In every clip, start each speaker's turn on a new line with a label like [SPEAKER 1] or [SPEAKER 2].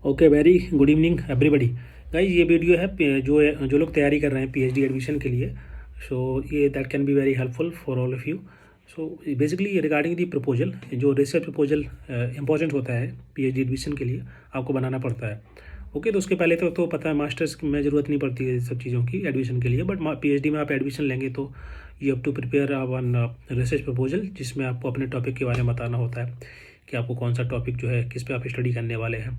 [SPEAKER 1] Okay, very good evening everybody. Guys, ये video है जो लोग तैयारी कर रहे हैं पीएचडी एडमिशन के लिए। सो ये that can be very helpful for all of you. So basically regarding the proposal, जो रिसर्च प्रपोजल इंपॉर्टेंट होता है पीएचडी एडमिशन के लिए, आपको बनाना पड़ता है। ओके, तो उसके पहले तो पता है मास्टर्स में ज़रूरत नहीं पड़ती है सब चीज़ों की एडमिशन के लिए, बट पीएचडी में आप एडमिशन लेंगे तो you have to prepare one research proposal, जिसमें आपको अपने टॉपिक के बारे में बताना होता है कि आपको कौन सा टॉपिक जो है, किस पे आप स्टडी करने वाले हैं,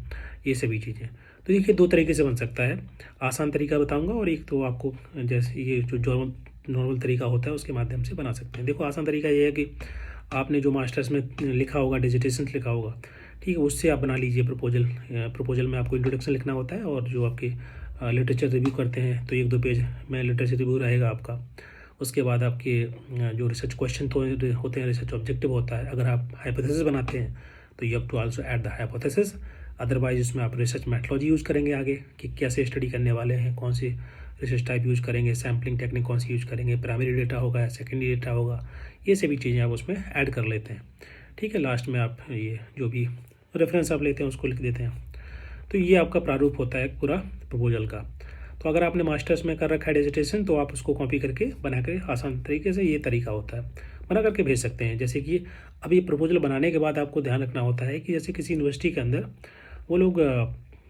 [SPEAKER 1] ये सभी चीज़ें। तो देखिए, दो तरीके से बन सकता है। आसान तरीका बताऊंगा और एक तो आपको जैसे ये जो नॉर्मल तरीका होता है उसके माध्यम से बना सकते हैं। देखो, आसान तरीका ये है कि आपने जो मास्टर्स में लिखा होगा, डिजिटेशन लिखा होगा, ठीक है, उससे आप बना लीजिए प्रपोजल। प्रपोजल में आपको इंट्रोडक्शन लिखना होता है और जो आपके लिटरेचर रिव्यू करते हैं तो 1-2 पेज में लिटरेचर रिव्यू रहेगा आपका। उसके बाद आपके जो रिसर्च क्वेश्चन तो होते हैं, रिसर्च ऑब्जेक्टिव होता है। अगर आप हाइपोथेसिस बनाते हैं तो you have to also add the hypothesis. Otherwise उसमें आप रिसर्च मेथोलॉजी यूज़ करेंगे आगे कि कैसे स्टडी करने वाले हैं, कौन सी रिसर्च टाइप यूज़ करेंगे, सैम्पलिंग टेक्निक कौन सी यूज़ करेंगे, प्राइमरी डेटा होगा या सेकेंडरी डेटा होगा, ये सभी चीज़ें आप उसमें ऐड कर लेते हैं। ठीक है, लास्ट में आप ये जो भी रेफरेंस आप लेते हैं उसको लिख देते हैं। तो ये आपका प्रारूप होता है पूरा प्रपोजल का। तो अगर आपने मास्टर्स में कर रखा है डिजिटेशन तो आप उसको कॉपी करके बना के आसान तरीके से, ये तरीका होता है, बना करके भेज सकते हैं। जैसे कि अब ये प्रपोजल बनाने के बाद आपको ध्यान रखना होता है कि जैसे किसी यूनिवर्सिटी के अंदर वो लोग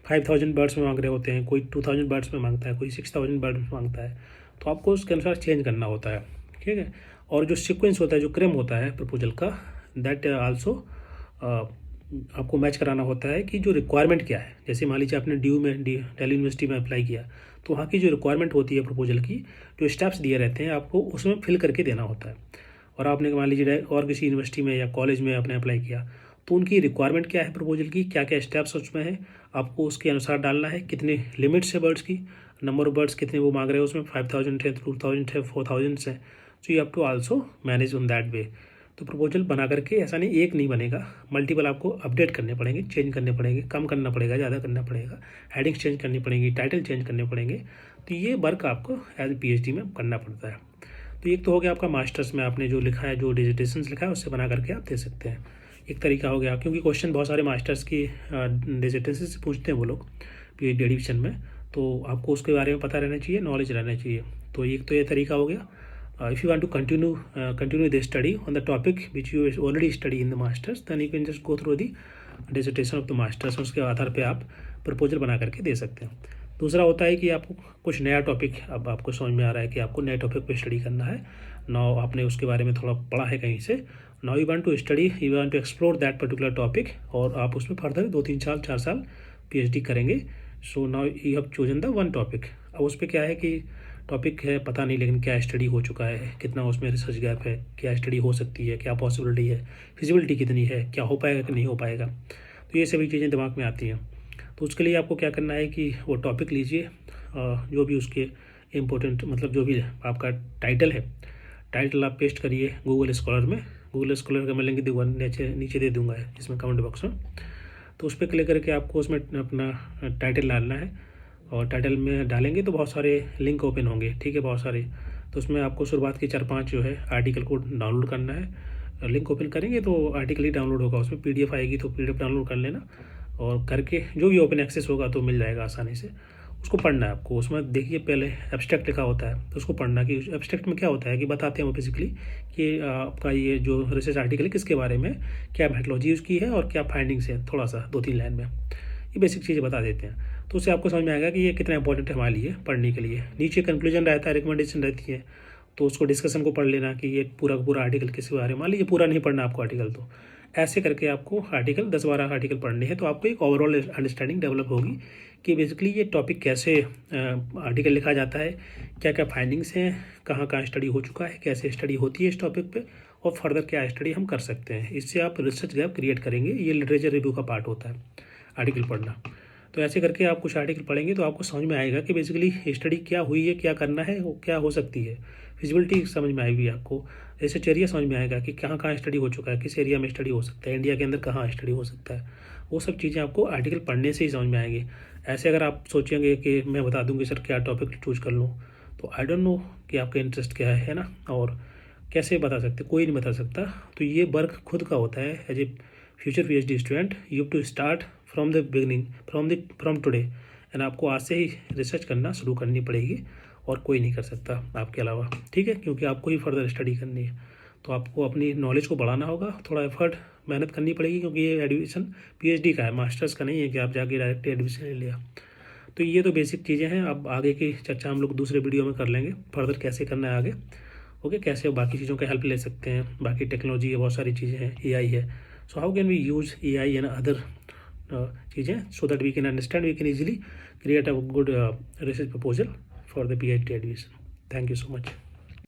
[SPEAKER 1] 5000 वर्ड्स में मांग रहे होते हैं, कोई 2000 वर्ड्स में मांगता है, कोई 6000 वर्ड्स में मांगता है, तो आपको उसके अनुसार चेंज करना होता है। ठीक है, और जो सीक्वेंस होता है, जो क्रम होता है प्रपोजल का, दैट आल्सो आपको मैच कराना होता है कि जो रिक्वायरमेंट क्या है। जैसे मान लीजिए आपने दिल्ली यूनिवर्सिटी में अप्लाई किया, तो वहाँ की जो रिक्वायरमेंट होती है प्रपोजल की, जो स्टेप्स दिए रहते हैं आपको उसमें फिल करके देना होता है। और आपने मान लीजिए और किसी यूनिवर्सिटी में या कॉलेज में आपने अप्लाई किया, तो उनकी रिक्वायरमेंट क्या है प्रपोजल की, क्या क्या स्टेप्स उसमें है, आपको उसके अनुसार डालना है। कितने लिमिट्स है वर्ड्स की, नंबर ऑफ वर्ड्स कितने वो मांग रहे हैं उसमें, 5000 है, 2000 है, 4000 है। So you have to also manage on that way. तो प्रपोजल बना करके ऐसा नहीं, एक नहीं बनेगा, मल्टीपल आपको अपडेट करने पड़ेंगे, चेंज करने पड़ेंगे, कम करना पड़ेगा, ज़्यादा करना पड़ेगा, हेडिंग्स चेंज करनी पड़ेंगी, टाइटल चेंज करने पड़ेंगे। तो ये वर्क आपको एज पीएचडी में करना पड़ता है। तो एक तो हो गया आपका मास्टर्स में आपने जो लिखा है, जो डिजिटेशन लिखा है, उससे बना करके आप दे सकते हैं। एक तरीका हो गया, क्योंकि क्वेश्चन बहुत सारे मास्टर्स की डिजिटेशन से पूछते हैं वो लोग पीएचडी एडिशन में, तो आपको उसके बारे में पता रहना चाहिए, नॉलेज रहना चाहिए। तो एक तो ये तरीका हो गया। If you want to continue the study on the topic which you already study in the masters, then you can just go through the dissertation of the masters। उसके आधार पे आप प्रपोजल बना करके दे सकते हैं। दूसरा होता है कि आपको कुछ नया टॉपिक, अब आपको समझ में आ रहा है कि आपको नए टॉपिक पे स्टडी करना है, नाउ आपने उसके बारे में थोड़ा पढ़ा है कहीं से, now you want to study, you want to explore that particular topic, और आप उसमें फर्दर 2-3 साल 4 साल पीएचडी करेंगे। So now you have chosen the one topic. अब उस पर क्या है कि टॉपिक है पता नहीं, लेकिन क्या स्टडी हो चुका है, कितना उसमें रिसर्च गैप है, क्या स्टडी हो सकती है, क्या पॉसिबिलिटी है, फिजिबिलिटी कितनी है, क्या हो पाएगा कि नहीं हो पाएगा, तो ये सभी चीज़ें दिमाग में आती हैं। तो उसके लिए आपको क्या करना है कि वो टॉपिक लीजिए, जो भी उसके इम्पोर्टेंट, मतलब जो भी आपका टाइटल है, टाइटल आप पेस्ट करिए गूगल स्कॉलर में। गूगल स्कॉलर का मैं लिंक दूंगा नीचे दे दूंगा इसमें कमेंट बॉक्स में। तो उस पर क्लिक करके आपको उसमें अपना टाइटल डालना है, और टाइटल में डालेंगे तो बहुत सारे लिंक ओपन होंगे, ठीक है, बहुत सारे। तो उसमें आपको शुरुआत के 4-5 जो है आर्टिकल को डाउनलोड करना है। लिंक ओपन करेंगे तो आर्टिकल ही डाउनलोड होगा, उसमें पीडीएफ आएगी तो पीडीएफ डाउनलोड कर लेना, और करके जो भी ओपन एक्सेस होगा तो मिल जाएगा आसानी से। उसको पढ़ना है आपको। उसमें देखिए पहले एब्स्ट्रैक्ट लिखा होता है, तो उसको पढ़ना कि एब्स्ट्रैक्ट में क्या होता है, कि बताते हैं वो बेसिकली कि आपका ये जो रिसर्च आर्टिकल है किसके बारे में, क्या मेथोलॉजी यूज़ की है और क्या फाइंडिंग्स है, थोड़ा सा 2-3 लाइन में ये बेसिक चीज़ें बता देते हैं। तो उससे आपको समझ में आएगा कि ये कितना इंपॉर्टेंट है हमारे लिए पढ़ने के लिए। नीचे कंक्लूजन रहता है, रिकमेंडेशन रहती है, तो उसको डिस्कशन को पढ़ लेना कि ये पूरा का पूरा आर्टिकल किस बारे में। मान लीजिए पूरा नहीं पढ़ना आपको आर्टिकल, तो ऐसे करके आपको आर्टिकल 10-12 आर्टिकल पढ़ने हैं, तो आपको एक ओवरऑल अंडरस्टैंडिंग डेवलप होगी कि बेसिकली ये टॉपिक कैसे आर्टिकल लिखा जाता है, क्या क्या फाइंडिंग्स हैं, कहाँ कहाँ स्टडी हो चुका है, कैसे स्टडी होती है इस टॉपिक पे, और फर्दर क्या स्टडी हम कर सकते हैं। इससे आप रिसर्च गैप क्रिएट करेंगे। ये लिटरेचर रिव्यू का पार्ट होता है आर्टिकल पढ़ना। तो ऐसे करके आप कुछ आर्टिकल पढ़ेंगे तो आपको समझ में आएगा कि बेसिकली स्टडी क्या हुई है, क्या करना है, वो क्या हो सकती है, फिजिबिलिटी समझ में आएगी आपको, रिसर्च एरिया समझ में आएगा कि कहाँ कहाँ स्टडी हो चुका है, किस एरिया में स्टडी हो सकता है, इंडिया के अंदर कहाँ स्टडी हो सकता है। वो सब चीज़ें आपको आर्टिकल पढ़ने से ही समझ में आएंगी। ऐसे अगर आप सोचेंगे कि मैं बता दूँगी सर क्या टॉपिक चूज कर लूँ, तो आई डोंट नो कि आपका इंटरेस्ट क्या है ना, और कैसे बता सकते, कोई नहीं बता सकता। तो ये वर्क खुद का होता है as a future PhD student, you have to start from the beginning, from today, and आपको आज से ही रिसर्च करना शुरू करनी पड़ेगी और कोई नहीं कर सकता आपके अलावा, ठीक है, क्योंकि आपको ही फर्दर स्टडी करनी है। तो आपको अपनी नॉलेज को बढ़ाना होगा, थोड़ा एफर्ट मेहनत करनी पड़ेगी, क्योंकि ये एडमिशन PhD का है, मास्टर्स का नहीं है कि आप जाके डायरेक्ट एडमिशन ले लिया। तो ये तो बेसिक चीज़ें हैं। अब आगे की चर्चा हम लोग दूसरे वीडियो में कर लेंगे, फर्दर कैसे करना है आगे, ओके, कैसे बाकी चीज़ों का हेल्प ले सकते हैं, बाकी टेक्नोलॉजी है, बहुत सारी चीज़ें हैं, AI है, so how can we use AI and other चीज़ें, so that we can understand, we can easily create a good research proposal for the PhD admission. Thank you so much.